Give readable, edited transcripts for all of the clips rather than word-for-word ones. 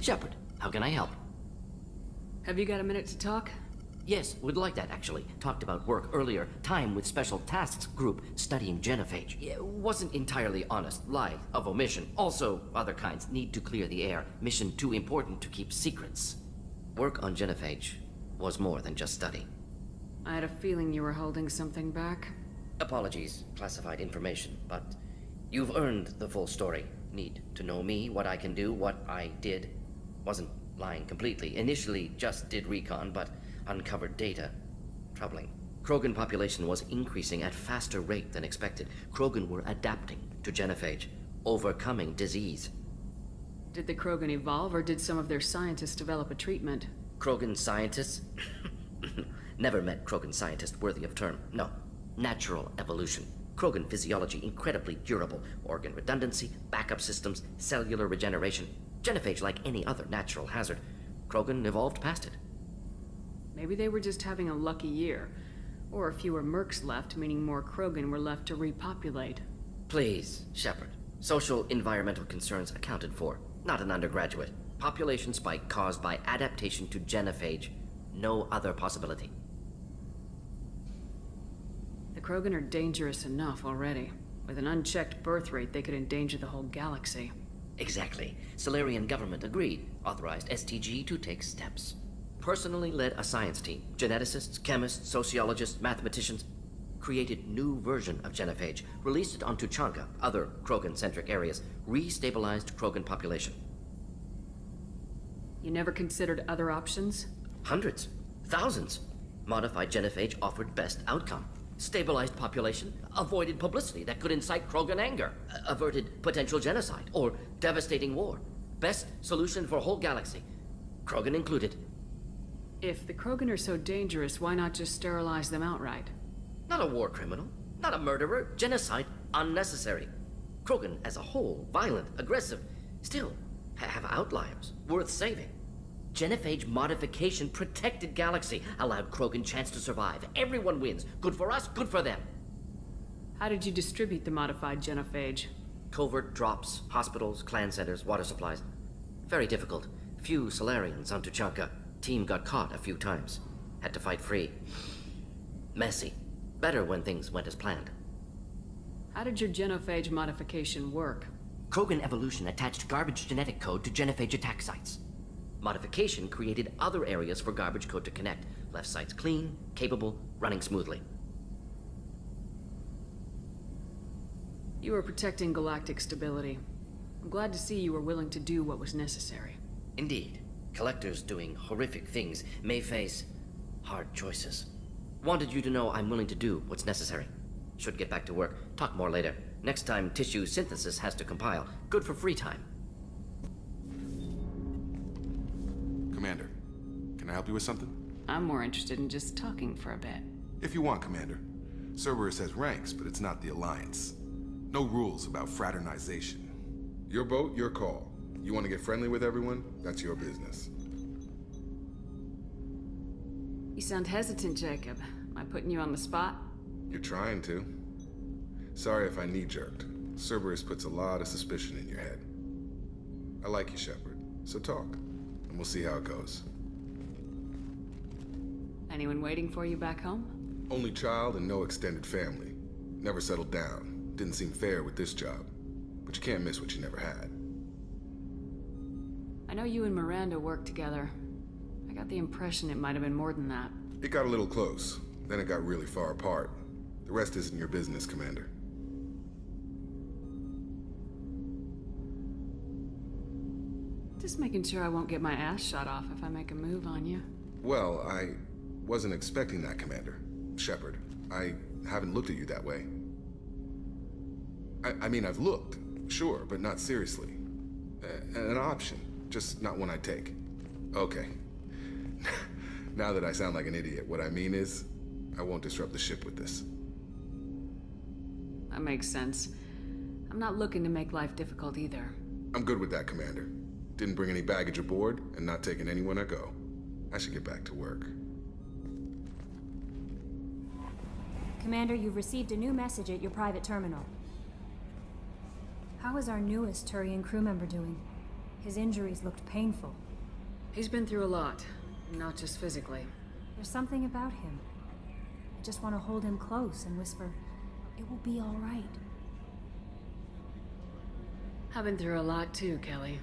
Shepard, how can I help? Have you got a minute to talk? Yes, would like that actually. Talked about work earlier. Time with Special Tasks Group studying genophage. Yeah, wasn't entirely honest. Lie of omission. Also, other kinds need to clear the air. Mission too important to keep secrets. Work on genophage was more than just study. I had a feeling you were holding something back. Apologies, classified information, but you've earned the full story. Need to know me, what I can do, what I did. Wasn't lying completely. Initially just did recon, but uncovered data. Troubling. Krogan population was increasing at faster rate than expected. Krogan were adapting to genophage, overcoming disease. Did the Krogan evolve, or did some of their scientists develop a treatment? Krogan scientists? Never met Krogan scientist worthy of term. No. Natural evolution. Krogan physiology incredibly durable. Organ redundancy, backup systems, cellular regeneration. Genophage like any other natural hazard. Krogan evolved past it. Maybe they were just having a lucky year. Or fewer mercs left, meaning more Krogan were left to repopulate. Please, Shepard. Social environmental concerns accounted for. Not an undergraduate. Population spike caused by adaptation to genophage. No other possibility. The Krogan are dangerous enough already. With an unchecked birth rate, they could endanger the whole galaxy. Exactly. Solarian government agreed. Authorized STG to take steps. Personally led a science team. Geneticists, chemists, sociologists, mathematicians. Created new version of genophage. Released it on Tuchanka, other Krogan-centric areas. Restabilized Krogan population. You never considered other options? Hundreds. Thousands. Modified genophage offered best outcome. Stabilized population, avoided publicity that could incite Krogan anger, averted potential genocide or devastating war. Best solution for whole galaxy. Krogan included. If the Krogan are so dangerous, why not just sterilize them outright? Not a war criminal, not a murderer. Genocide unnecessary. Krogan as a whole, violent, aggressive, still have outliers worth saving. Genophage modification protected galaxy, allowed Krogan chance to survive. Everyone wins. Good for us, good for them. How did you distribute the modified genophage? Covert drops, hospitals, clan centers, water supplies. Very difficult. Few Solarians on Tuchanka. Team got caught a few times. Had to fight free. Messy. Better when things went as planned. How did your genophage modification work? Krogan evolution attached garbage genetic code to genophage attack sites. Modification created other areas for garbage code to connect. Left sites clean, capable, running smoothly. You were protecting galactic stability. I'm glad to see you were willing to do what was necessary. Indeed. Collectors doing horrific things may face hard choices. Wanted you to know I'm willing to do what's necessary. Should get back to work. Talk more later. Next time tissue synthesis has to compile. Good for free time. Commander, can I help you with something? I'm more interested in just talking for a bit. If you want, Commander. Cerberus has ranks, but it's not the Alliance. No rules about fraternization. Your boat, your call. You want to get friendly with everyone? That's your business. You sound hesitant, Jacob. Am I putting you on the spot? You're trying to. Sorry if I knee-jerked. Cerberus puts a lot of suspicion in your head. I like you, Shepard, so talk, and we'll see how it goes. Anyone waiting for you back home? Only child and no extended family. Never settled down. Didn't seem fair with this job. But you can't miss what you never had. I know you and Miranda worked together. I got the impression it might have been more than that. It got a little close. Then it got really far apart. The rest isn't your business, Commander. Just making sure I won't get my ass shot off if I make a move on you. Well, I wasn't expecting that, Commander. Shepard, I haven't looked at you that way. I mean, I've looked, sure, but not seriously. An option, just not one I'd take. Okay. Now that I sound like an idiot, what I mean is, I won't disrupt the ship with this. That makes sense. I'm not looking to make life difficult either. I'm good with that, Commander. Didn't bring any baggage aboard, and not taking anyone I go. I should get back to work. Commander, you've received a new message at your private terminal. How is our newest Turian crew member doing? His injuries looked painful. He's been through a lot, not just physically. There's something about him. I just want to hold him close and whisper, "It will be all right." I've been through a lot too, Kelly.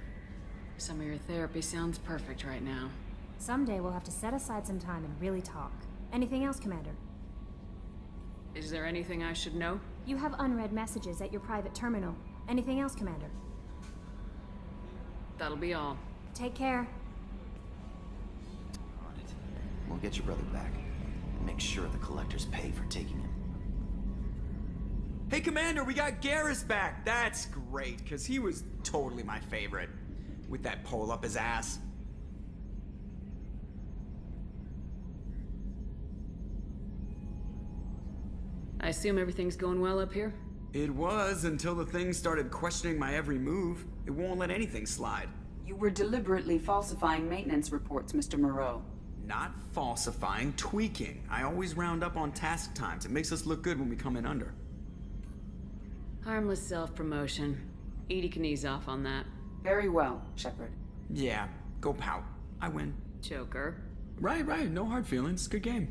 Some of your therapy sounds perfect right now. Someday we'll have to set aside some time and really talk. Anything else, Commander? Is there anything I should know? You have unread messages at your private terminal. Anything else, Commander? That'll be all. Take care. On it. We'll get your brother back. Make sure the collectors pay for taking him. Hey, Commander, we got Garrus back! That's great, because he was totally my favorite. With that pole up his ass. I assume everything's going well up here? It was, until the thing started questioning my every move. It won't let anything slide. You were deliberately falsifying maintenance reports, Mr. Moreau. Not falsifying, tweaking. I always round up on task times. It makes us look good when we come in under. Harmless self-promotion. Edie can ease off on that. Very well, Shepard. Yeah, go pout. I win. Joker. Right, no hard feelings. Good game.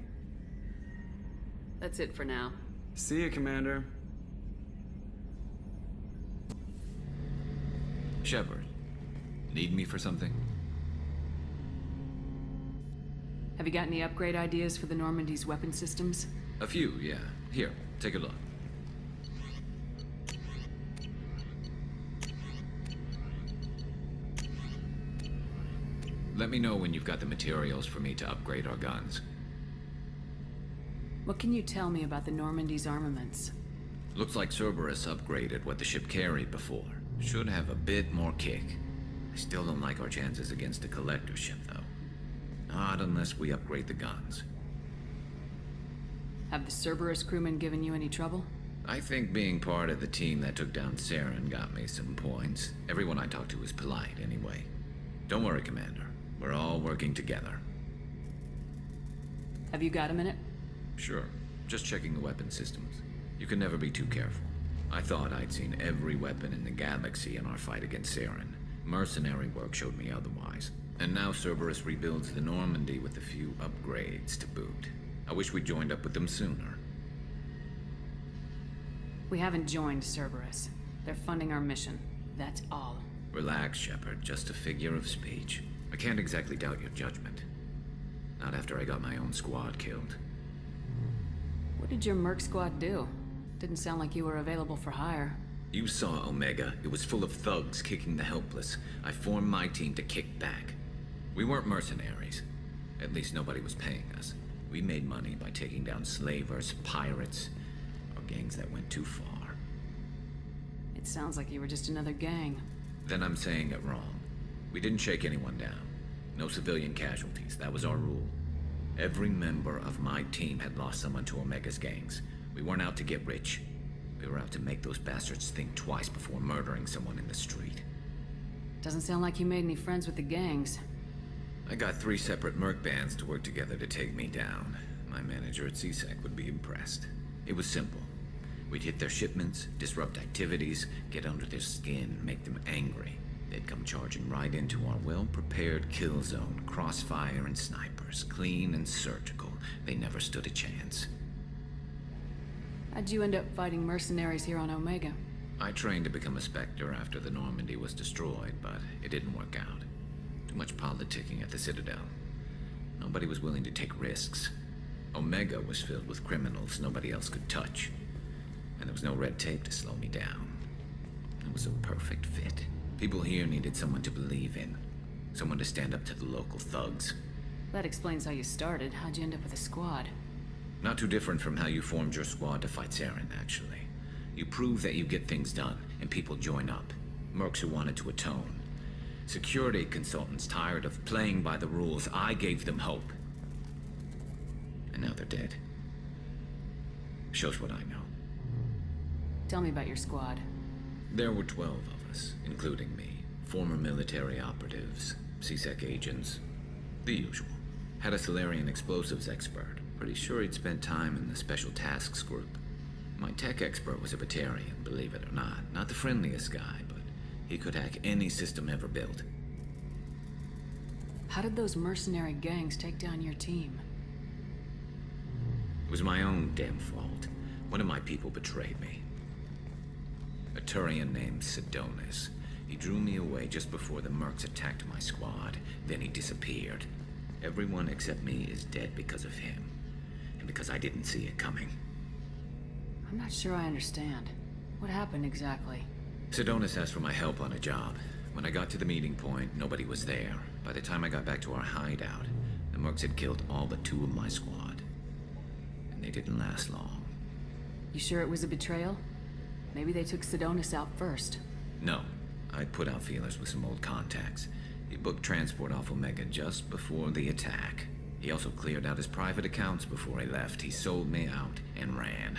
That's it for now. See ya, Commander. Shepard, need me for something? Have you got any upgrade ideas for the Normandy's weapon systems? A few, yeah. Here, take a look. Let me know when you've got the materials for me to upgrade our guns. What can you tell me about the Normandy's armaments? Looks like Cerberus upgraded what the ship carried before. Should have a bit more kick. I still don't like our chances against a collector ship, though. Not unless we upgrade the guns. Have the Cerberus crewmen given you any trouble? I think being part of the team that took down Saren got me some points. Everyone I talked to was polite, anyway. Don't worry, Commander. We're all working together. Have you got a minute? Sure. Just checking the weapon systems. You can never be too careful. I thought I'd seen every weapon in the galaxy in our fight against Saren. Mercenary work showed me otherwise. And now Cerberus rebuilds the Normandy with a few upgrades to boot. I wish we'd joined up with them sooner. We haven't joined Cerberus. They're funding our mission. That's all. Relax, Shepard. Just a figure of speech. I can't exactly doubt your judgment. Not after I got my own squad killed. What did your merc squad do? Didn't sound like you were available for hire. You saw Omega. It was full of thugs kicking the helpless. I formed my team to kick back. We weren't mercenaries. At least nobody was paying us. We made money by taking down slavers, pirates, or gangs that went too far. It sounds like you were just another gang. Then I'm saying it wrong. We didn't shake anyone down. No civilian casualties. That was our rule. Every member of my team had lost someone to Omega's gangs. We weren't out to get rich. We were out to make those bastards think twice before murdering someone in the street. Doesn't sound like you made any friends with the gangs. I got 3 separate merc bands to work together to take me down. My manager at CSEC would be impressed. It was simple. We'd hit their shipments, disrupt activities, get under their skin, make them angry. They'd come charging right into our well-prepared kill zone, crossfire and snipers, clean and surgical. They never stood a chance. How'd you end up fighting mercenaries here on Omega? I trained to become a Spectre after the Normandy was destroyed, but it didn't work out. Too much politicking at the Citadel. Nobody was willing to take risks. Omega was filled with criminals nobody else could touch. And there was no red tape to slow me down. It was a perfect fit. People here needed someone to believe in. Someone to stand up to the local thugs. That explains how you started. How'd you end up with a squad? Not too different from how you formed your squad to fight Saren, actually. You prove that you get things done, and people join up. Mercs who wanted to atone. Security consultants tired of playing by the rules. I gave them hope. And now they're dead. Shows what I know. Tell me about your squad. There were 12 of us, including me. Former military operatives, CSEC agents, the usual. Had a Solarian explosives expert. Pretty sure he'd spent time in the Special Tasks Group. My tech expert was a Batarian, believe it or not. Not the friendliest guy, but he could hack any system ever built. How did those mercenary gangs take down your team? It was my own damn fault. One of my people betrayed me. A Turian named Sidonis. He drew me away just before the mercs attacked my squad. Then he disappeared. Everyone except me is dead because of him. And because I didn't see it coming. I'm not sure I understand. What happened exactly? Sidonis asked for my help on a job. When I got to the meeting point, nobody was there. By the time I got back to our hideout, the mercs had killed all but 2 of my squad. And they didn't last long. You sure it was a betrayal? Maybe they took Sidonis out first. No. I put out feelers with some old contacts. He booked transport off Omega just before the attack. He also cleared out his private accounts before he left. He sold me out and ran.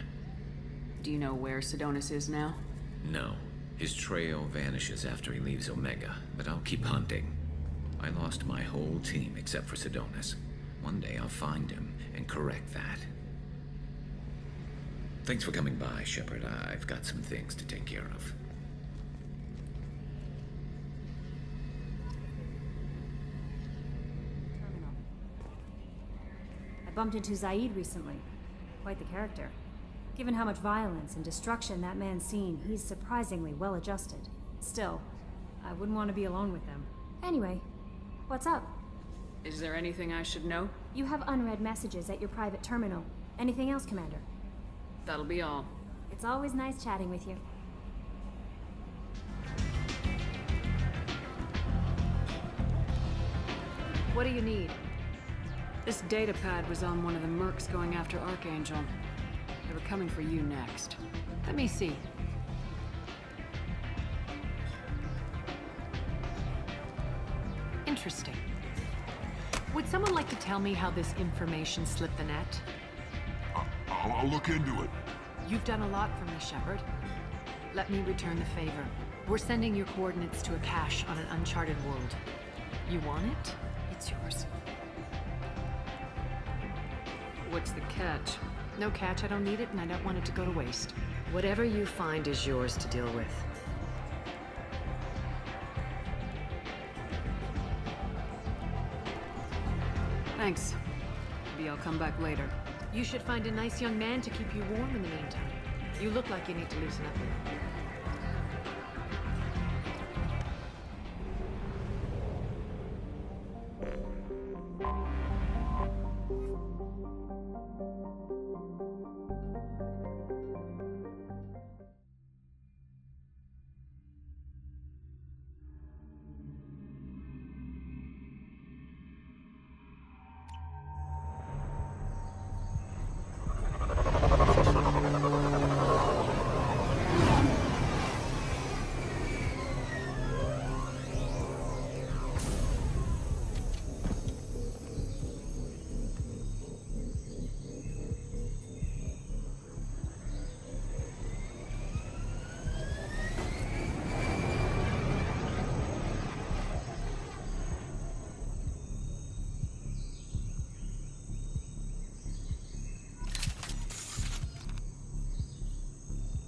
Do you know where Sidonis is now? No. His trail vanishes after he leaves Omega, but I'll keep hunting. I lost my whole team except for Sidonis. One day I'll find him and correct that. Thanks for coming by, Shepard. I've got some things to take care of. Terminal. I bumped into Zaid recently. Quite the character. Given how much violence and destruction that man's seen, he's surprisingly well adjusted. Still, I wouldn't want to be alone with them. Anyway, what's up? Is there anything I should know? You have unread messages at your private terminal. Anything else, Commander? That'll be all. It's always nice chatting with you. What do you need? This data pad was on one of the mercs going after Archangel. They were coming for you next. Let me see. Interesting. Would someone like to tell me how this information slipped the net? I'll look into it. You've done a lot for me, Shepard. Let me return the favor. We're sending your coordinates to a cache on an uncharted world. You want it? It's yours. What's the catch? No catch, I don't need it, and I don't want it to go to waste. Whatever you find is yours to deal with. Thanks. Maybe I'll come back later. You should find a nice young man to keep you warm in the meantime. You look like you need to loosen up.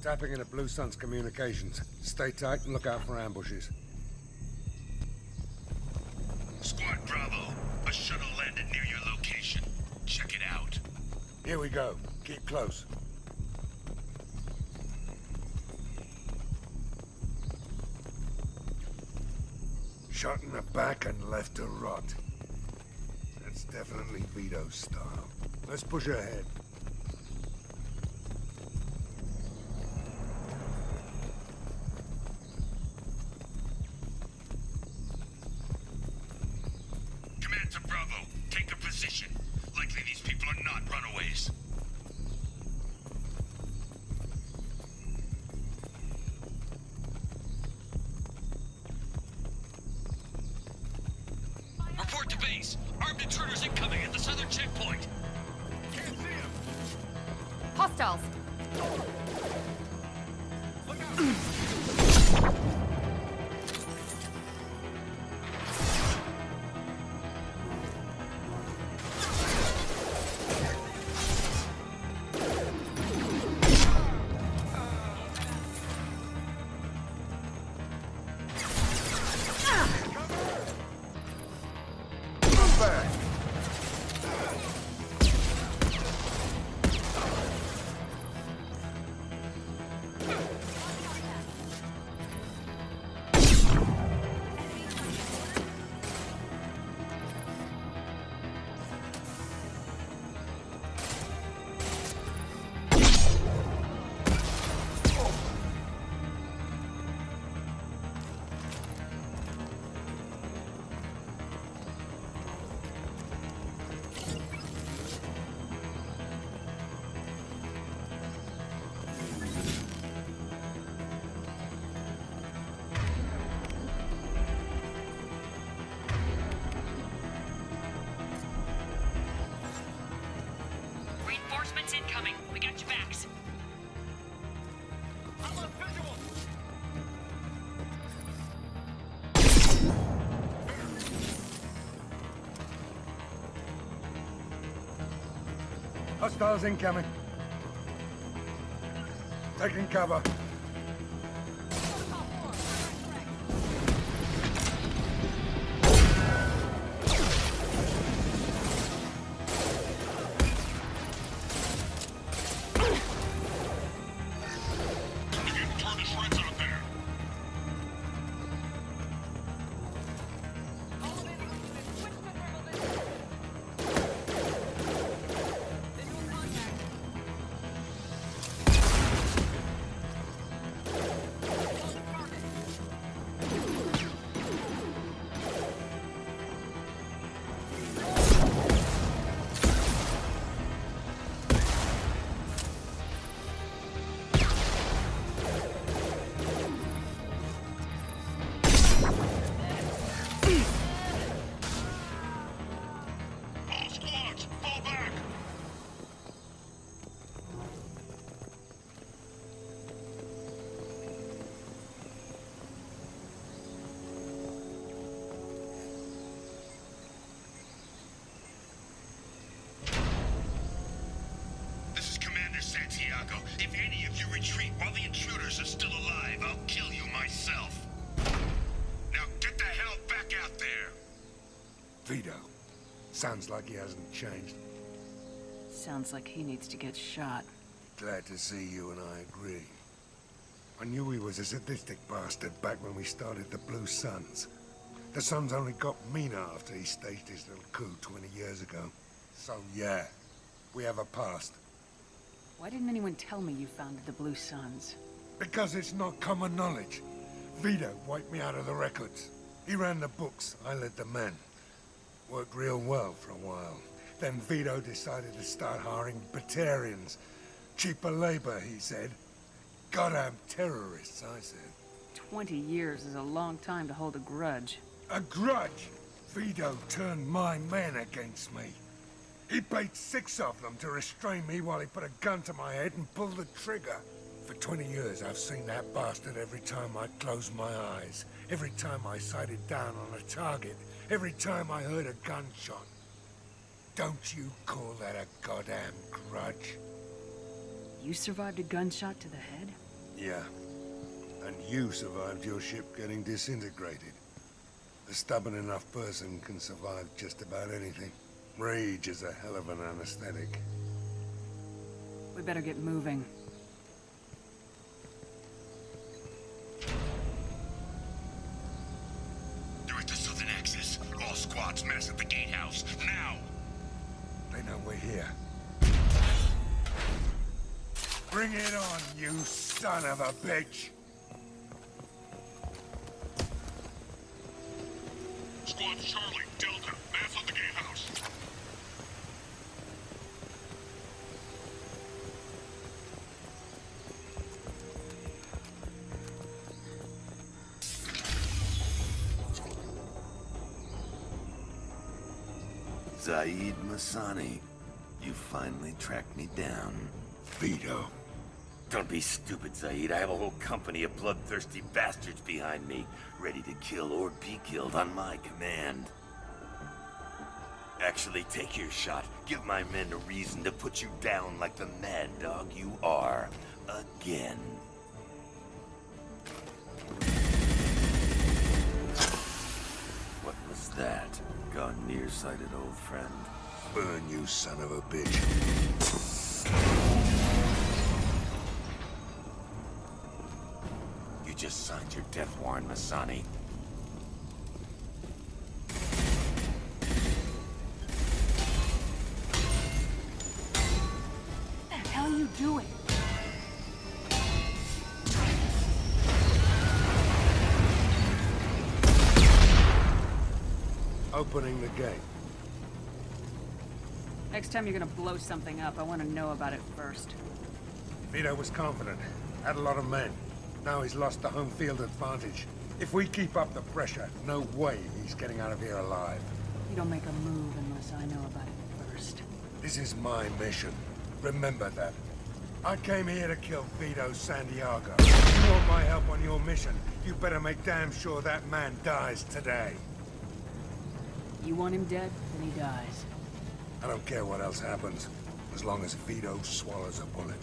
Tapping into Blue Sun's communications. Stay tight and look out for ambushes. Squad Bravo, a shuttle landed near your location. Check it out. Here we go. Keep close. Shot in the back and left to rot. That's definitely Vito's style. Let's push ahead. Command to Bravo, take a position. Likely these people are not runaways. Report to base. Armed intruders incoming at the southern checkpoint. Can't see them. Hostiles! Look out! Hostiles incoming. Taking cover. Santiago, if any of you retreat while the intruders are still alive, I'll kill you myself. Now get the hell back out there! Vito. Sounds like he hasn't changed. Sounds like he needs to get shot. Glad to see you and I agree. I knew he was a sadistic bastard back when we started the Blue Suns. The Suns only got meaner after he staged his little coup 20 years ago. So yeah, we have a past. Why didn't anyone tell me you founded the Blue Suns? Because it's not common knowledge. Vito wiped me out of the records. He ran the books, I led the men. Worked real well for a while. Then Vito decided to start hiring Batarians. Cheaper labor, he said. Goddamn terrorists, I said. 20 years is a long time to hold a grudge. A grudge? Vito turned my men against me. He paid 6 of them to restrain me while he put a gun to my head and pulled the trigger. For 20 years, I've seen that bastard every time I closed my eyes. Every time I sighted down on a target. Every time I heard a gunshot. Don't you call that a goddamn grudge? You survived a gunshot to the head? Yeah. And you survived your ship getting disintegrated. A stubborn enough person can survive just about anything. Rage is a hell of an anesthetic. We better get moving. Direct to Southern Axis. All squads mass at the gatehouse. Now! They know we're here. Bring it on, you son of a bitch! Squad Charlie, Delta, mass at the gatehouse. Zaid Masani, you finally tracked me down. Vito. Don't be stupid, Zaid. I have a whole company of bloodthirsty bastards behind me, ready to kill or be killed on my command. Actually, take your shot. Give my men a reason to put you down like the mad dog you are. Again. What was that? Gone nearsighted, old friend. Burn, you son of a bitch. You just signed your death warrant, Masani. What the hell are you doing? Opening the gate. Next time you're gonna blow something up, I want to know about it first. Vito was confident. Had a lot of men. Now he's lost the home field advantage. If we keep up the pressure, no way he's getting out of here alive. You don't make a move unless I know about it first. This is my mission. Remember that. I came here to kill Vito Santiago. If you want my help on your mission, you better make damn sure that man dies today. You want him dead, then he dies. I don't care what else happens. as long as Vito swallows a bullet.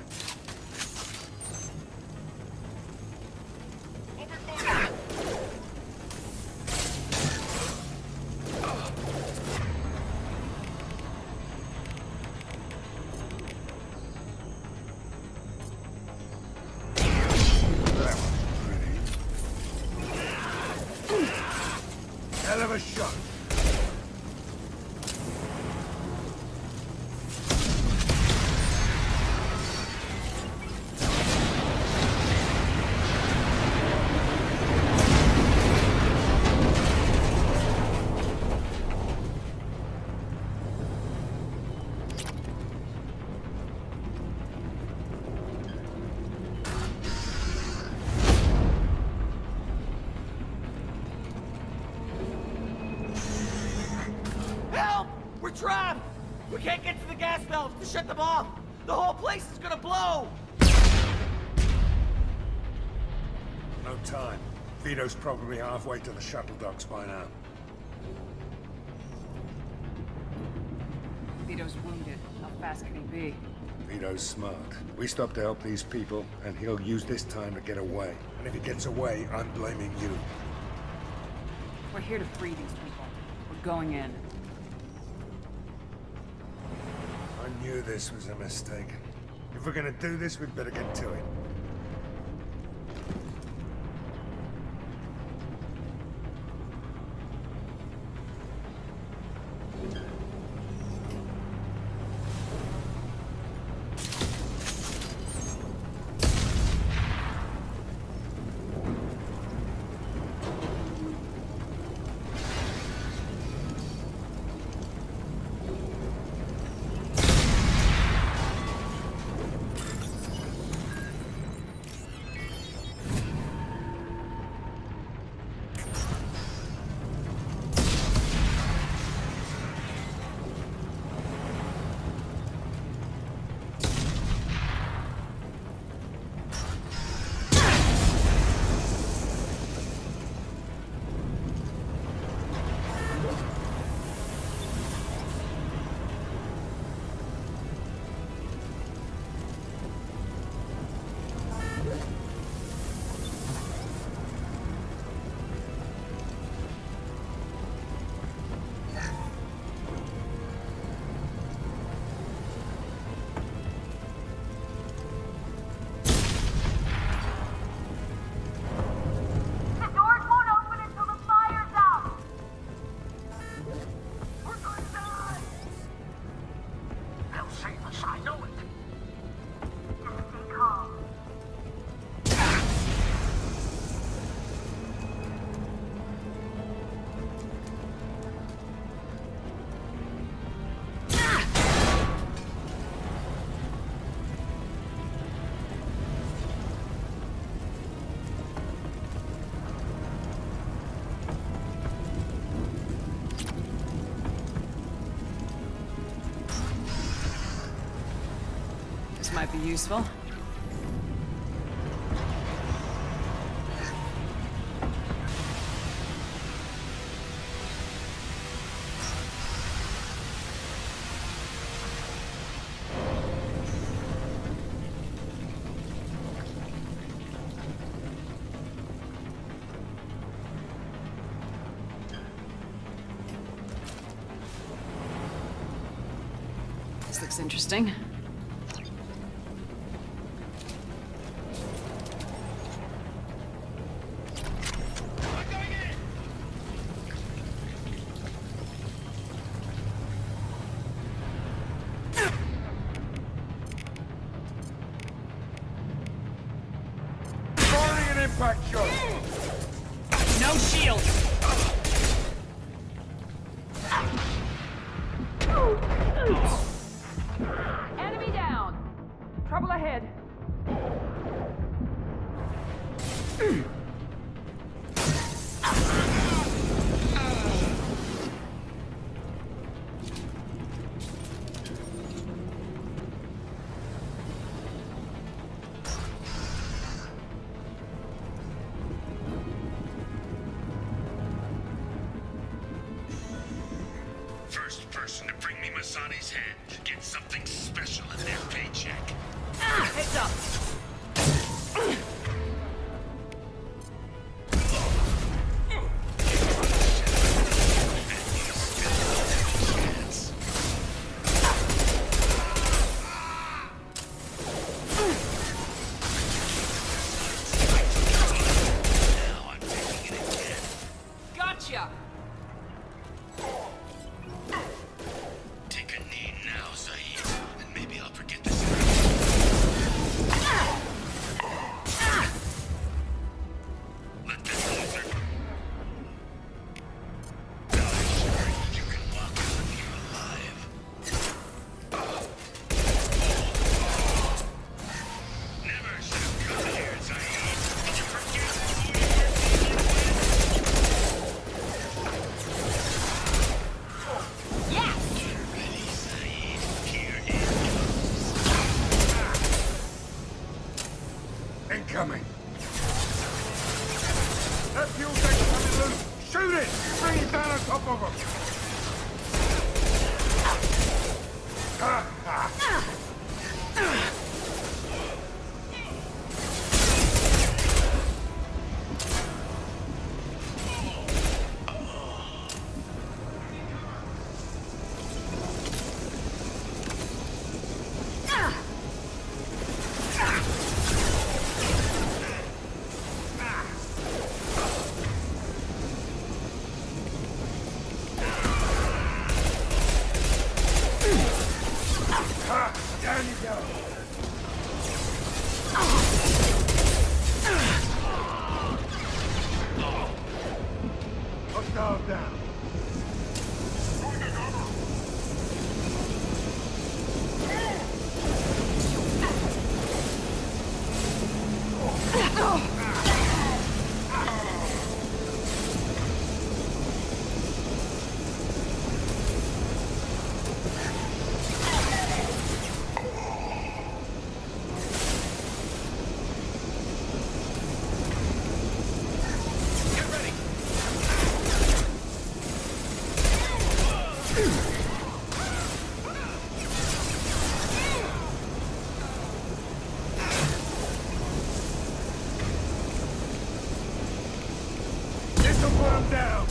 That was pretty. Hell of a shot. Help! We're trapped! We can't get to the gas valves to shut them off! The whole place is gonna blow! No time. Vito's probably halfway to the shuttle docks by now. Vito's wounded. How fast can he be? Vito's smart. We stop to help these people, and he'll use this time to get away. And if he gets away, I'm blaming you. We're here to free these people. We're going in. I knew this was a mistake. If we're gonna do this, we'd better get to it. This might be useful. This looks interesting. Firing an impact shot! No shield! Enemy down! Trouble ahead! First person to bring me Masani's head gets something special in their paycheck. Heads up! Gotcha! Take a knee now, Zaid, and maybe I'll forget this. Let this loser. Not sure you can walk out of here alive. Never should have come here, Zaid. Did you forget who you were dealing with? Yeah! Get ready, Zaid. Here it comes. Incoming. That fuel tank's coming loose. Shoot it! Bring it down on top of him. Ha ha! Ha! Down you go. Hostile down. This'll put him down.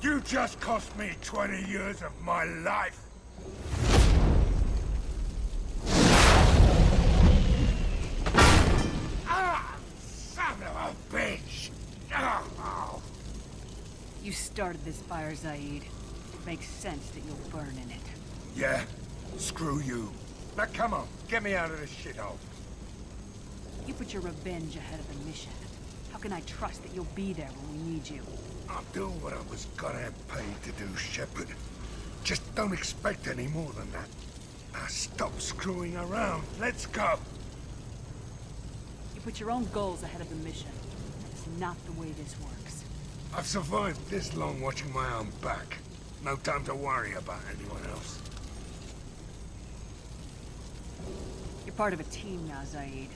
You just cost me 20 years of my life. started this fire, Zaid. It makes sense that you'll burn in it. Yeah? Screw you. Now come on, get me out of this shithole. You put your revenge ahead of the mission. How can I trust that you'll be there when we need you? I'll do what I was gonna have paid to do, Shepard. Just don't expect any more than that. Now stop screwing around. Let's go. You put your own goals ahead of the mission. That's not the way this works. I've survived this long watching my own back. No time to worry about anyone else. You're part of a team now, Zaid.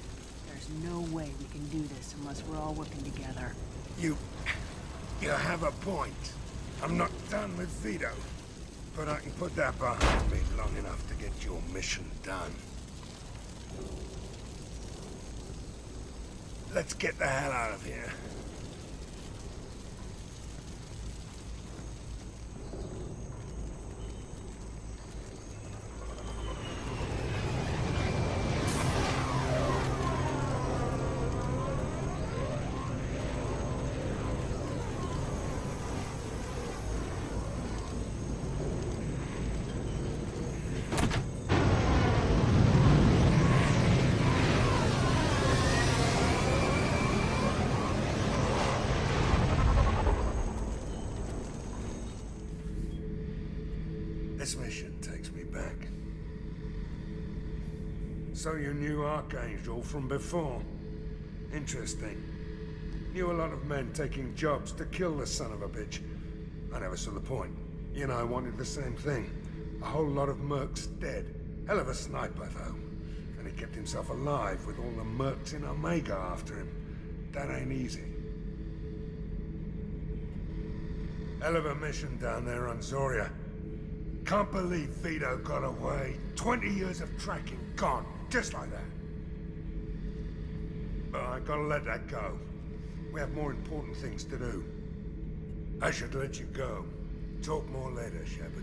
There's no way we can do this unless we're all working together. You have a point. I'm not done with Vito. But I can put that behind me long enough to get your mission done. Let's get the hell out of here. This mission takes me back. So you knew Archangel from before? Interesting. Knew a lot of men taking jobs to kill the son of a bitch. I never saw the point. You and I wanted the same thing. A whole lot of mercs dead. Hell of a sniper, though. And he kept himself alive with all the mercs in Omega after him. That ain't easy. Hell of a mission down there on Zoria. Can't believe Vito got away. 20 years of tracking gone, just like that. But I gotta let that go. We have more important things to do. I should let you go. Talk more later, Shepard.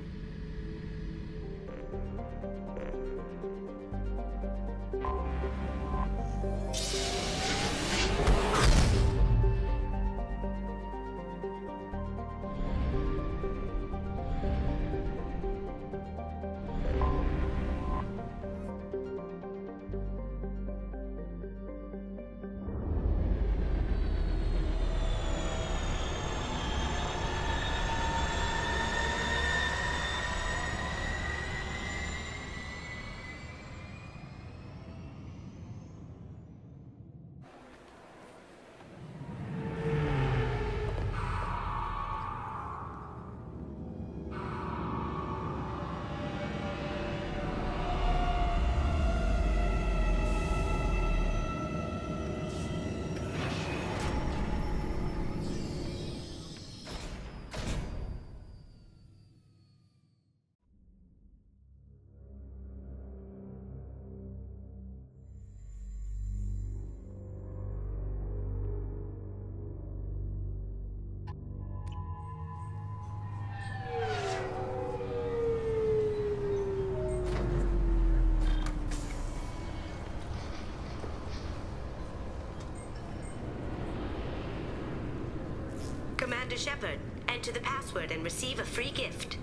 Commander Shepard, enter the password and receive a free gift.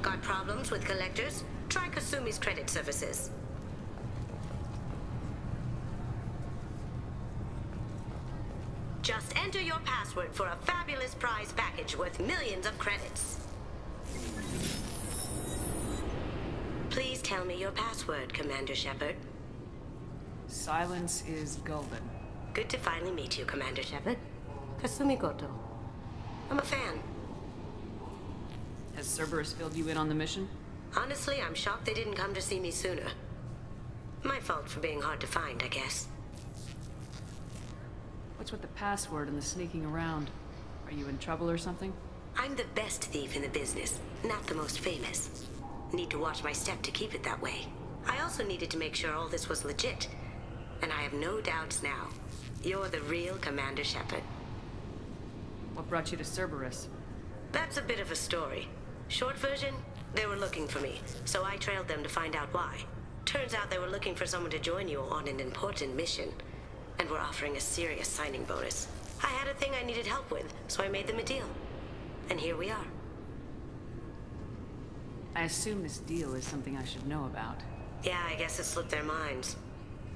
Got problems with collectors? Try Kasumi's credit services. Just enter your password for a fabulous prize package worth millions of credits. Please tell me your password, Commander Shepard. Silence is golden. Good to finally meet you, Commander Shepard. Kasumi Goto. I'm a fan. Has Cerberus filled you in on the mission? Honestly, I'm shocked they didn't come to see me sooner. My fault for being hard to find, I guess. What's with the password and the sneaking around? Are you in trouble or something? I'm the best thief in the business, not the most famous. Need to watch my step to keep it that way. I also needed to make sure all this was legit. And I have no doubts now. You're the real Commander Shepard. What brought you to Cerberus? That's a bit of a story. Short version, they were looking for me, so I trailed them to find out why. Turns out they were looking for someone to join you on an important mission. and were offering a serious signing bonus. I had a thing I needed help with, so I made them a deal. And here we are. I assume this deal is something I should know about. Yeah, I guess it slipped their minds.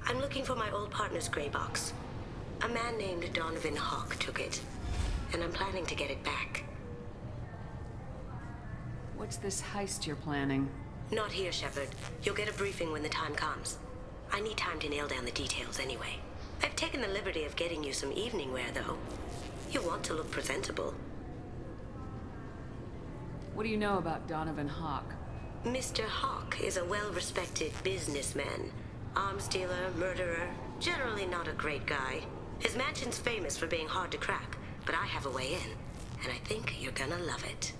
I'm looking for my old partner's gray box. A man named Donovan Hawk took it, and I'm planning to get it back. What's this heist you're planning? Not here, Shepard. You'll get a briefing when the time comes. I need time to nail down the details anyway. I've taken the liberty of getting you some evening wear, though. You want to look presentable. What do you know about Donovan Hawk? Mr. Hawk is a well-respected businessman. Arms dealer, murderer, generally not a great guy. His mansion's famous for being hard to crack, but I have a way in, and I think you're gonna love it.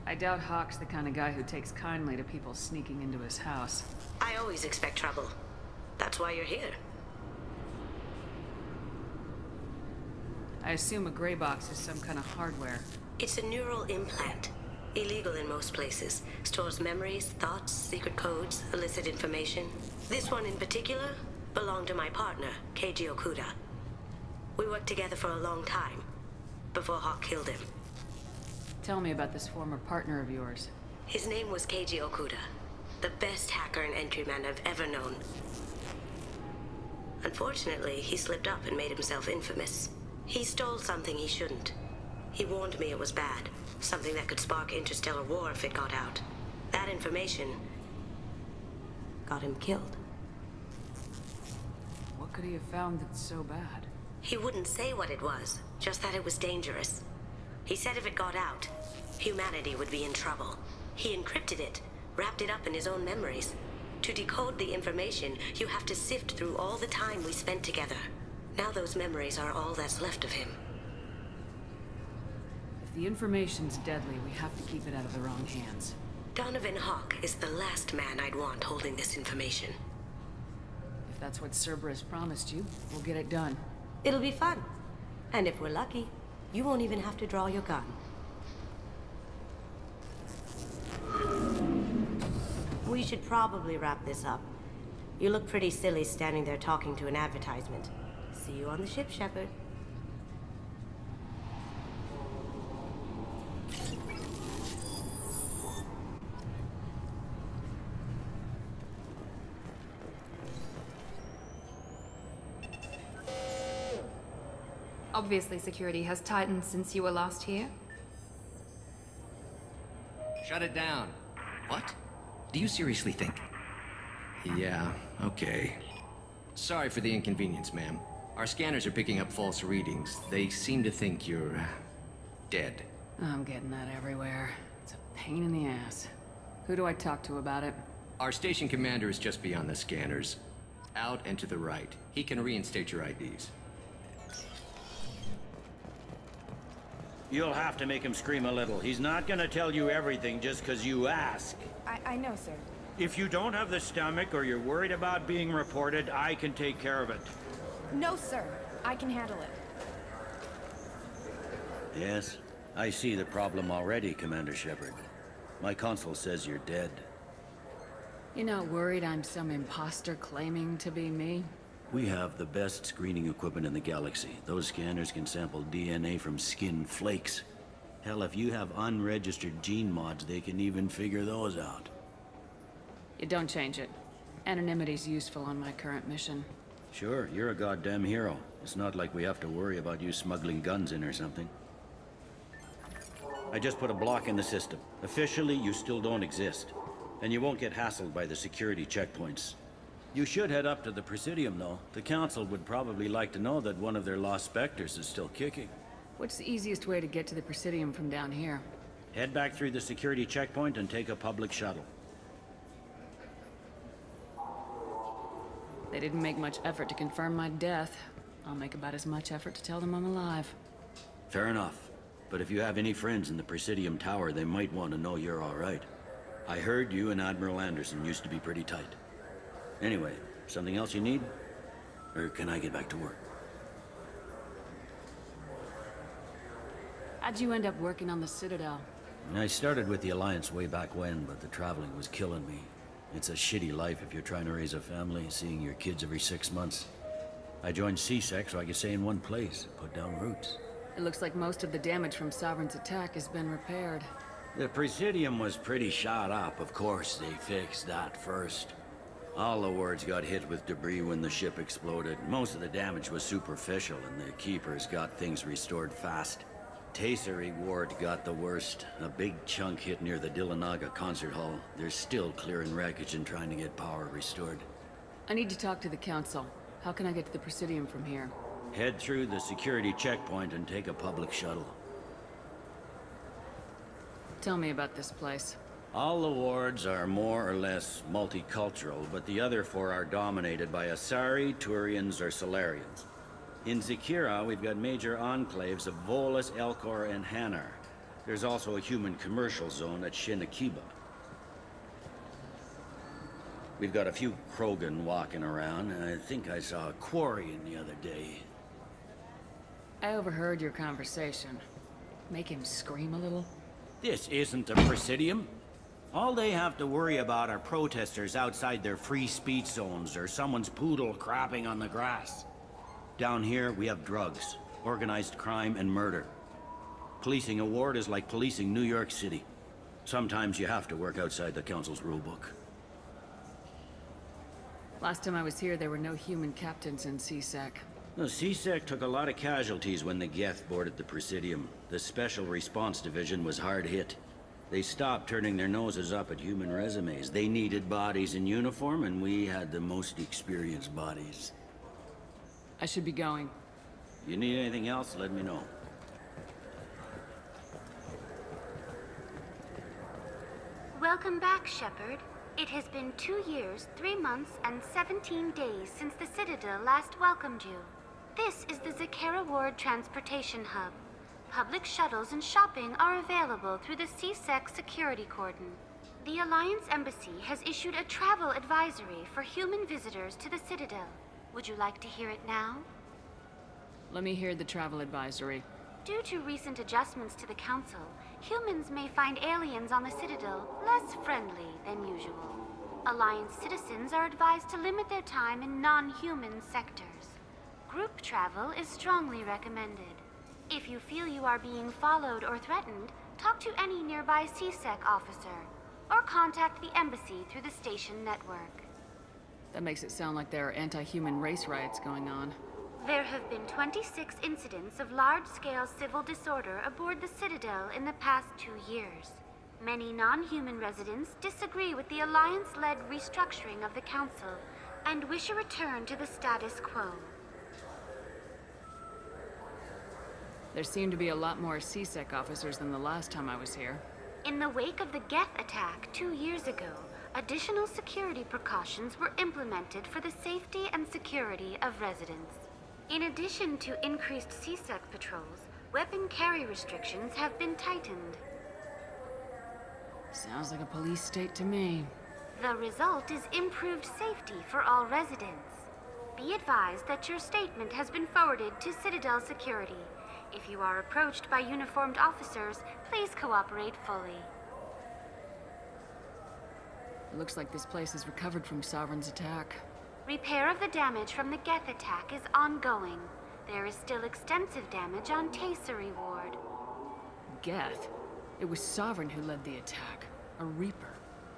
I doubt Hawk's the kind of guy who takes kindly to people sneaking into his house. I always expect trouble. That's why you're here. I assume a gray box is some kind of hardware. It's a neural implant. Illegal in most places. Stores memories, thoughts, secret codes, illicit information. This one in particular belonged to my partner, Keiji Okuda. We worked together for a long time, before Hawk killed him. Tell me about this former partner of yours. His name was Keiji Okuda, the best hacker and entryman I've ever known. Unfortunately, he slipped up and made himself infamous. He stole something he shouldn't. He warned me it was bad, something that could spark interstellar war if it got out. That information got him killed. What could he have found that's so bad? He wouldn't say what it was, just that it was dangerous. He said if it got out, humanity would be in trouble. He encrypted it, wrapped it up in his own memories. To decode the information, you have to sift through all the time we spent together. Now those memories are all that's left of him. If the information's deadly, we have to keep it out of the wrong hands. Donovan Hawk is the last man I'd want holding this information. If that's what Cerberus promised you, we'll get it done. It'll be fun. And if we're lucky, you won't even have to draw your gun. We should probably wrap this up. You look pretty silly standing there talking to an advertisement. See you on the ship, Shepard. Obviously, security has tightened since you were last here. Shut it down. What? Do you seriously think? Yeah, okay. Sorry for the inconvenience, ma'am. Our scanners are picking up false readings. They seem to think you're dead. I'm getting that everywhere. It's a pain in the ass. Who do I talk to about it? Our station commander is just beyond the scanners. Out and to the right. He can reinstate your IDs. You'll have to make him scream a little. He's not gonna tell you everything just because you ask. I know, sir. If you don't have the stomach or you're worried about being reported, I can take care of it. No, sir. I can handle it. Yes, I see the problem already, Commander Shepard. My console says you're dead. You're not worried I'm some imposter claiming to be me? We have the best screening equipment in the galaxy. Those scanners can sample DNA from skin flakes. Hell, if you have unregistered gene mods, they can even figure those out. You don't change it. Anonymity's useful on my current mission. Sure, you're a goddamn hero. It's not like we have to worry about you smuggling guns in or something. I just put a block in the system. Officially, you still don't exist. And you won't get hassled by the security checkpoints. You should head up to the Presidium, though. The Council would probably like to know that one of their lost Spectres is still kicking. What's the easiest way to get to the Presidium from down here? Head back through the security checkpoint and take a public shuttle. They didn't make much effort to confirm my death. I'll make about as much effort to tell them I'm alive. Fair enough. But if you have any friends in the Presidium Tower, they might want to know you're all right. I heard you and Admiral Anderson used to be pretty tight. Anyway, something else you need? Or can I get back to work? How'd you end up working on the Citadel? I started with the Alliance way back when, but the traveling was killing me. It's a shitty life if you're trying to raise a family, seeing your kids every 6 months. I joined CSEC so I could stay in one place, put down roots. It looks like most of the damage from Sovereign's attack has been repaired. The Presidium was pretty shot up. Of course, they fixed that first. All the wards got hit with debris when the ship exploded. Most of the damage was superficial, and the Keepers got things restored fast. Tasery Ward got the worst. A big chunk hit near the Dillanaga concert hall. They're still clearing wreckage and trying to get power restored. I need to talk to the Council. How can I get to the Presidium from here? Head through the security checkpoint and take a public shuttle. Tell me about this place. All the wards are more or less multicultural, but the other four are dominated by Asari, Turians, or Solarians. In Zakira, we've got major enclaves of Volus, Elcor, and Hanar. There's also a human commercial zone at Shinakiba. We've got a few Krogan walking around, and I think I saw a Quarian the other day. I overheard your conversation. Make him scream a little? This isn't a Presidium. All they have to worry about are protesters outside their free speech zones or someone's poodle crapping on the grass. Down here, we have drugs, organized crime, and murder. Policing a ward is like policing New York City. Sometimes you have to work outside the Council's rulebook. Last time I was here, there were no human captains in CSEC. The CSEC took a lot of casualties when the Geth boarded the Presidium. The Special Response Division was hard hit. They stopped turning their noses up at human resumes. They needed bodies in uniform, and we had the most experienced bodies. I should be going. You need anything else, let me know. Welcome back, Shepard. It has been 2 years, 3 months, and 17 days since the Citadel last welcomed you. This is the Zakera Ward Transportation Hub. Public shuttles and shopping are available through the CSEC security cordon. The Alliance Embassy has issued a travel advisory for human visitors to the Citadel. Would you like to hear it now? Let me hear the travel advisory. Due to recent adjustments to the Council, humans may find aliens on the Citadel less friendly than usual. Alliance citizens are advised to limit their time in non-human sectors. Group travel is strongly recommended. If you feel you are being followed or threatened, talk to any nearby CSEC officer, or contact the embassy through the station network. That makes it sound like there are anti-human race riots going on. There have been 26 incidents of large-scale civil disorder aboard the Citadel in the past 2 years. Many non-human residents disagree with the Alliance-led restructuring of the Council and wish a return to the status quo. There seem to be a lot more CSEC officers than the last time I was here. In the wake of the Geth attack 2 years ago, additional security precautions were implemented for the safety and security of residents. In addition to increased CSEC patrols, weapon carry restrictions have been tightened. Sounds like a police state to me. The result is improved safety for all residents. Be advised that your statement has been forwarded to Citadel Security. If you are approached by uniformed officers, please cooperate fully. It looks like this place has recovered from Sovereign's attack. Repair of the damage from the Geth attack is ongoing. There is still extensive damage on Tasery Ward. Geth? It was Sovereign who led the attack. A Reaper.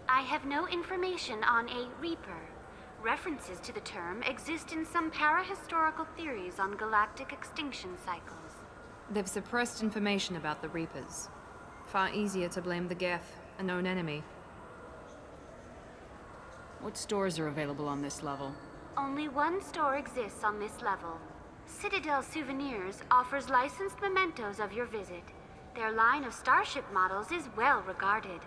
I have no information on a Reaper. References to the term exist in some parahistorical theories on galactic extinction cycles. They've suppressed information about the Reapers. Far easier to blame the Geth, a known enemy. What stores are available on this level? Only one store exists on this level. Citadel Souvenirs offers licensed mementos of your visit. Their line of starship models is well regarded.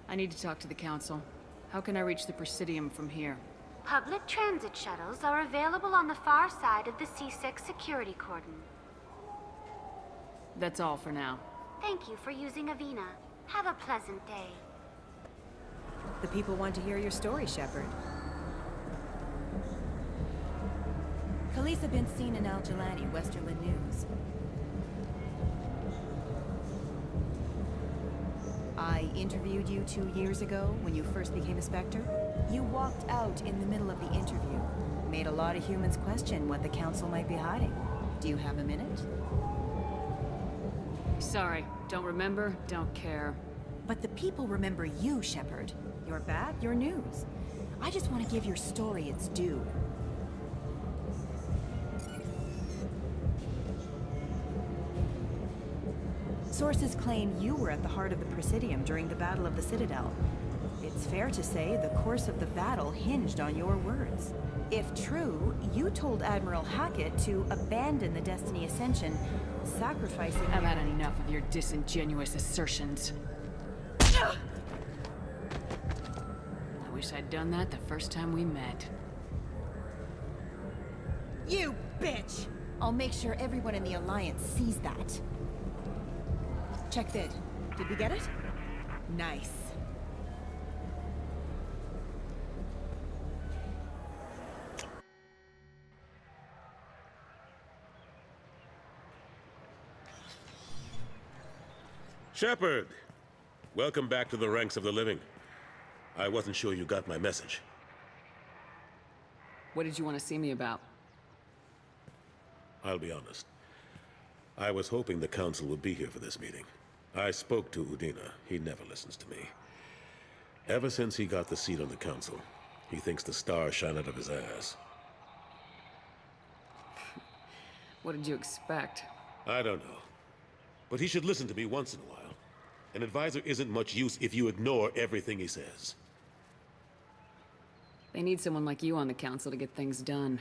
I need to talk to the Council. How can I reach the Presidium from here? Public transit shuttles are available on the far side of the CSEC security cordon. That's all for now. Thank you for using Avina. Have a pleasant day. The people want to hear your story, Shepard. Khaleesa been seen in Al-Jalani, Westerland News. I interviewed you 2 years ago when you first became a Spectre. You walked out in the middle of the interview. Made a lot of humans question what the Council might be hiding. Do you have a minute? Sorry, don't remember, don't care. But the people remember you, Shepard. You're back, your news. I just want to give your story its due. Sources claim you were at the heart of the Presidium during the Battle of the Citadel. It's fair to say the course of the battle hinged on your words. If true, you told Admiral Hackett to abandon the Destiny Ascension, sacrificing... I've had enough of your disingenuous assertions. I wish I'd done that the first time we met. You bitch! I'll make sure everyone in the Alliance sees that. Check vid. Did we get it? Nice. Shepard! Welcome back to the ranks of the living. I wasn't sure you got my message. What did you want to see me about? I'll be honest. I was hoping the Council would be here for this meeting. I spoke to Udina. He never listens to me. Ever since he got the seat on the Council, he thinks the stars shine out of his ass. What did you expect? I don't know. But he should listen to me once in a while. An advisor isn't much use if you ignore everything he says. They need someone like you on the Council to get things done.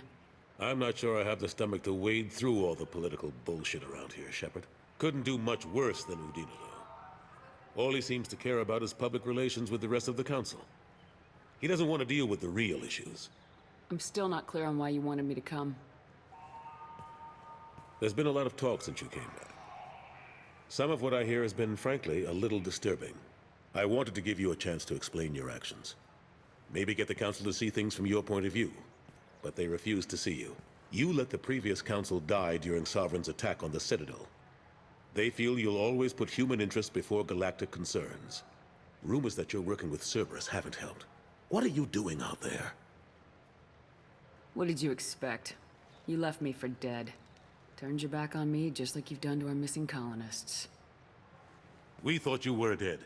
I'm not sure I have the stomach to wade through all the political bullshit around here, Shepard. Couldn't do much worse than Udina, though. All he seems to care about is public relations with the rest of the Council. He doesn't want to deal with the real issues. I'm still not clear on why you wanted me to come. There's been a lot of talk since you came back. Some of what I hear has been, frankly, a little disturbing. I wanted to give you a chance to explain your actions. Maybe get the Council to see things from your point of view. But they refused to see you. You let the previous Council die during Sovereign's attack on the Citadel. They feel you'll always put human interests before galactic concerns. Rumors that you're working with Cerberus haven't helped. What are you doing out there? What did you expect? You left me for dead. Turned your back on me just like you've done to our missing colonists. We thought you were dead.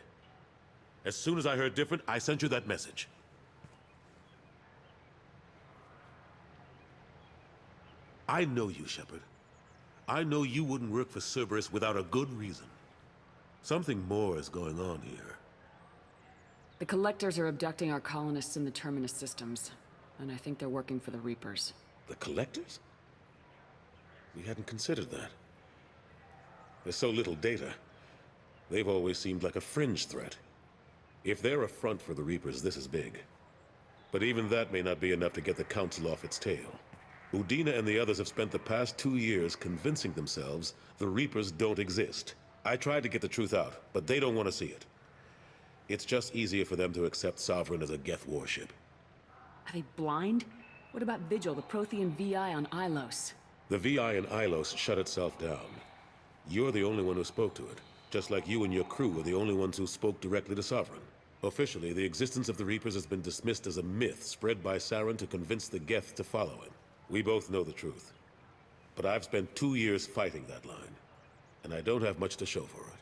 As soon as I heard different, I sent you that message. I know you, Shepard. I know you wouldn't work for Cerberus without a good reason. Something more is going on here. The Collectors are abducting our colonists in the Terminus systems, and I think they're working for the Reapers. The Collectors? We hadn't considered that. There's so little data. They've always seemed like a fringe threat. If they're a front for the Reapers, this is big. But even that may not be enough to get the Council off its tail. Udina and the others have spent the past 2 years convincing themselves the Reapers don't exist. I tried to get the truth out, but they don't want to see it. It's just easier for them to accept Sovereign as a Geth warship. Are they blind? What about Vigil, the Prothean VI on Ilos? The VI in Ilos shut itself down. You're the only one who spoke to it, just like you and your crew are the only ones who spoke directly to Sovereign. Officially, the existence of the Reapers has been dismissed as a myth spread by Saren to convince the Geth to follow him. We both know the truth. But I've spent 2 years fighting that line, and I don't have much to show for it.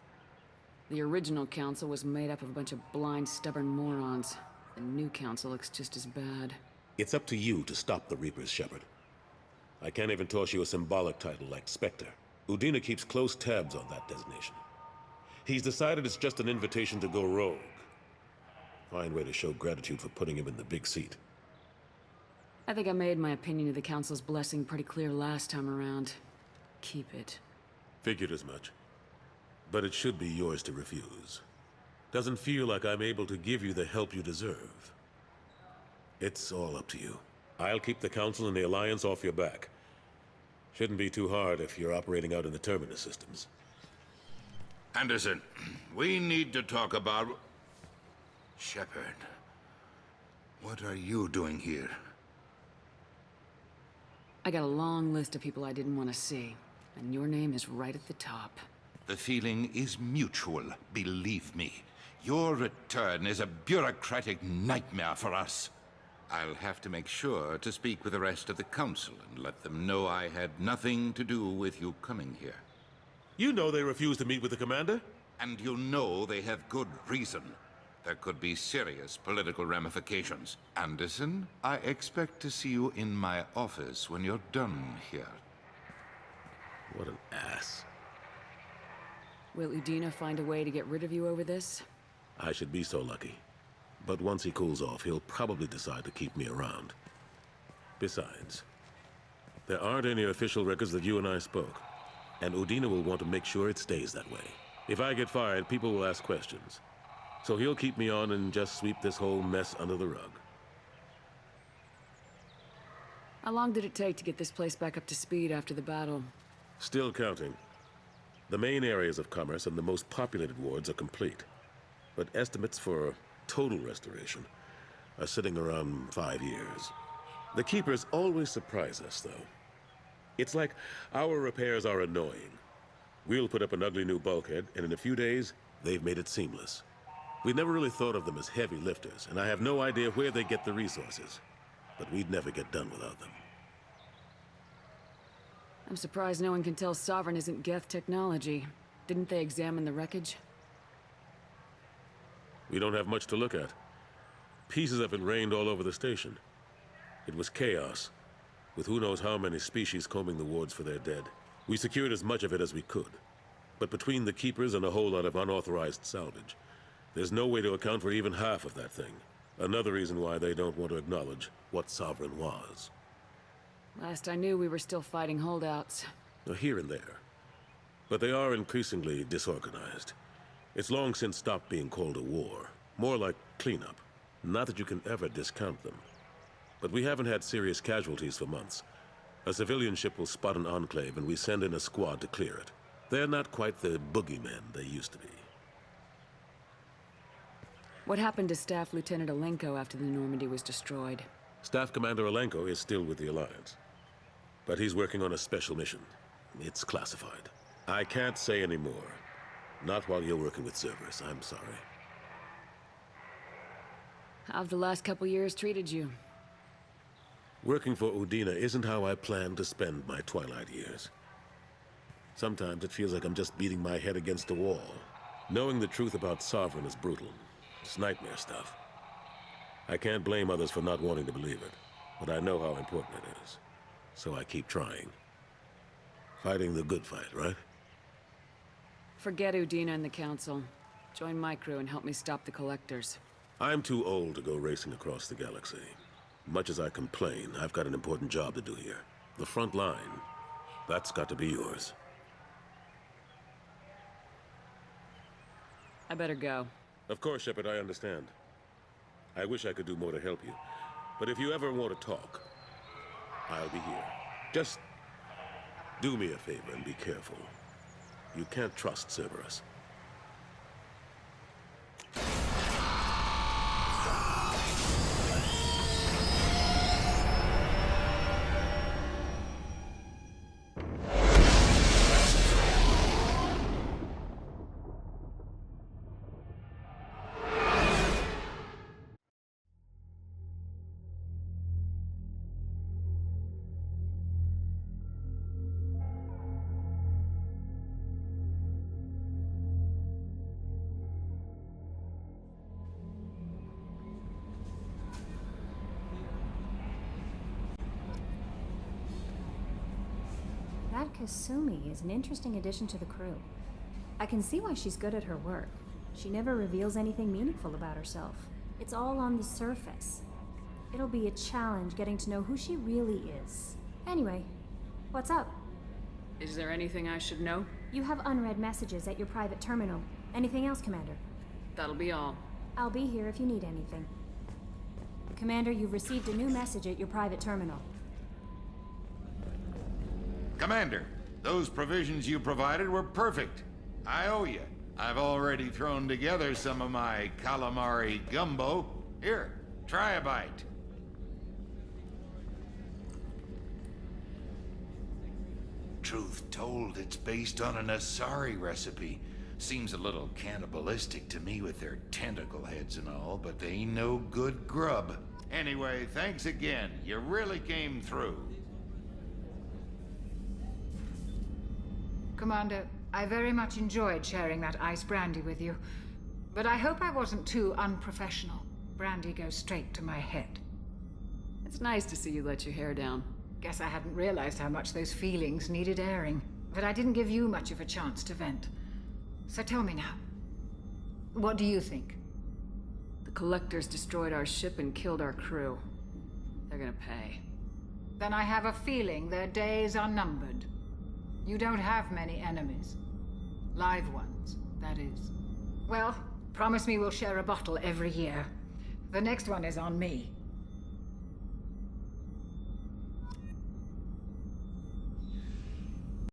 The original council was made up of a bunch of blind, stubborn morons. The new council looks just as bad. It's up to you to stop the Reapers, Shepard. I can't even toss you a symbolic title like Spectre. Udina keeps close tabs on that designation. He's decided it's just an invitation to go rogue. Fine way to show gratitude for putting him in the big seat. I think I made my opinion of the council's blessing pretty clear last time around. Keep it. Figured as much. But it should be yours to refuse. Doesn't feel like I'm able to give you the help you deserve. It's all up to you. I'll keep the Council and the Alliance off your back. Shouldn't be too hard if you're operating out in the Terminus systems. Anderson, we need to talk about... Shepard, what are you doing here? I got a long list of people I didn't want to see, and your name is right at the top. The feeling is mutual, believe me. Your return is a bureaucratic nightmare for us. I'll have to make sure to speak with the rest of the council and let them know I had nothing to do with you coming here. You know they refused to meet with the commander? And you know they have good reason. There could be serious political ramifications. Anderson, I expect to see you in my office when you're done here. What an ass. Will Udina find a way to get rid of you over this? I should be so lucky. But once he cools off, he'll probably decide to keep me around. Besides, there aren't any official records that you and I spoke. And Udina will want to make sure it stays that way. If I get fired, people will ask questions. So he'll keep me on and just sweep this whole mess under the rug. How long did it take to get this place back up to speed after the battle? Still counting. The main areas of commerce and the most populated wards are complete. But estimates for total restoration are sitting around 5 years. The Keepers always surprise us, though. It's like our repairs are annoying. We'll put up an ugly new bulkhead, and in a few days, they've made it seamless. We never really thought of them as heavy lifters, and I have no idea where they get the resources. But we'd never get done without them. I'm surprised no one can tell Sovereign isn't Geth technology. Didn't they examine the wreckage? We don't have much to look at. Pieces of it rained all over the station. It was chaos, with who knows how many species combing the wards for their dead. We secured as much of it as we could. But between the Keepers and a whole lot of unauthorized salvage, there's no way to account for even half of that thing. Another reason why they don't want to acknowledge what Sovereign was. Last I knew, we were still fighting holdouts. Here and there. But they are increasingly disorganized. It's long since stopped being called a war. More like cleanup. Not that you can ever discount them. But we haven't had serious casualties for months. A civilian ship will spot an enclave and we send in a squad to clear it. They're not quite the boogeymen they used to be. What happened to Staff Lieutenant Alenko after the Normandy was destroyed? Staff Commander Alenko is still with the Alliance. But he's working on a special mission. It's classified. I can't say any more. Not while you're working with Cerberus, I'm sorry. How have the last couple years treated you? Working for Udina isn't how I planned to spend my twilight years. Sometimes it feels like I'm just beating my head against a wall. Knowing the truth about Sovereign is brutal. It's nightmare stuff. I can't blame others for not wanting to believe it, but I know how important it is. So I keep trying. Fighting the good fight, right? Forget Udina and the Council. Join my crew and help me stop the Collectors. I'm too old to go racing across the galaxy. Much as I complain, I've got an important job to do here. The front line. That's got to be yours. I better go. Of course, Shepard, I understand. I wish I could do more to help you. But if you ever want to talk, I'll be here. Just do me a favor and be careful. You can't trust Cerberus. That Kasumi is an interesting addition to the crew. I can see why she's good at her work. She never reveals anything meaningful about herself. It's all on the surface. It'll be a challenge getting to know who she really is. Anyway, what's up? Is there anything I should know? You have unread messages at your private terminal. Anything else, Commander? That'll be all. I'll be here if you need anything. Commander, you've received a new message at your private terminal. Commander, those provisions you provided were perfect. I owe you. I've already thrown together some of my calamari gumbo. Here, try a bite. Truth told, it's based on an Asari recipe. Seems a little cannibalistic to me with their tentacle heads and all, but they ain't no good grub. Anyway, thanks again. You really came through. Commander, I very much enjoyed sharing that ice brandy with you. But I hope I wasn't too unprofessional. Brandy goes straight to my head. It's nice to see you let your hair down. Guess I hadn't realized how much those feelings needed airing. But I didn't give you much of a chance to vent. So tell me now. What do you think? The Collectors destroyed our ship and killed our crew. They're gonna pay. Then I have a feeling their days are numbered. You don't have many enemies. Live ones, that is. Well, promise me we'll share a bottle every year. The next one is on me.